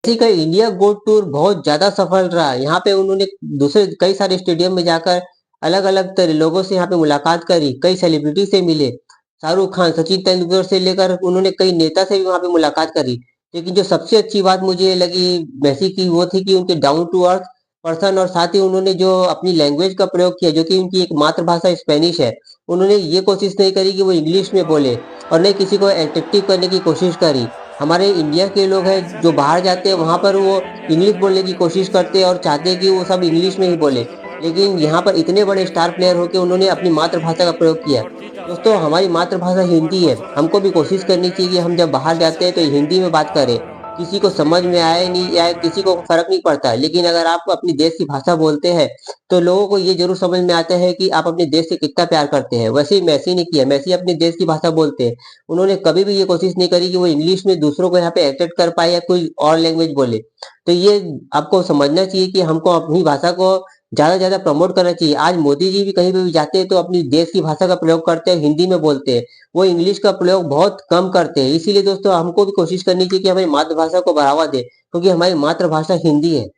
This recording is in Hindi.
मेसी का इंडिया गोल्ड टूर बहुत ज्यादा सफल रहा। यहाँ पे उन्होंने दूसरे कई सारे स्टेडियम में जाकर अलग-अलग लोगों से यहाँ पे मुलाकात करी, कई सेलिब्रिटी से मिले। शाहरुख खान, सचिन तेंदुलकर से लेकर उन्होंने कई नेता से भी वहाँ पे मुलाकात करी। लेकिन जो सबसे अच्छी बात मुझे लगी मेसी की वो थी कि उनके डाउन टू अर्थ पर्सन और साथ ही उन्होंने जो अपनी लैंग्वेज का प्रयोग किया जो कि उनकी एक मातृभाषा स्पेनिश है। उन्होंने ये कोशिश नहीं करी कि वो इंग्लिश में बोले और न किसी को अट्रैक्टिव करने की कोशिश करी। हमारे इंडिया के लोग हैं जो बाहर जाते हैं वहां पर वो इंग्लिश बोलने की कोशिश करते हैं और चाहते हैं कि वो सब इंग्लिश में ही बोले। लेकिन यहाँ पर इतने बड़े स्टार प्लेयर होके उन्होंने अपनी मातृभाषा का प्रयोग किया। दोस्तों हमारी मातृभाषा हिंदी है, हमको भी कोशिश करनी चाहिए कि हम जब बाहर जाते हैं तो हिंदी में बात करें। किसी को समझ में आए नहीं आए किसी को फर्क नहीं पड़ता है, लेकिन अगर आप अपनी देश की भाषा बोलते हैं तो लोगों को ये जरूर समझ में आता है कि आप अपने देश से कितना प्यार करते हैं। वैसे ही मैसी ने किया, मैसी अपने देश की भाषा बोलते हैं। उन्होंने कभी भी ये कोशिश नहीं करी कि वो इंग्लिश में दूसरों को यहाँ पे अट्रैक्ट कर पाए या कोई और लैंग्वेज बोले। तो ये आपको समझना चाहिए कि हमको अपनी भाषा को ज्यादा से ज्यादा प्रमोट करना चाहिए। आज मोदी जी भी कहीं पे भी जाते हैं तो अपनी देश की भाषा का प्रयोग करते हैं, हिंदी में बोलते हैं। वो इंग्लिश का प्रयोग बहुत कम करते हैं। इसीलिए दोस्तों हमको भी कोशिश करनी चाहिए कि हमारी मातृभाषा को बढ़ावा दे, क्योंकि हमारी मातृभाषा हिंदी है।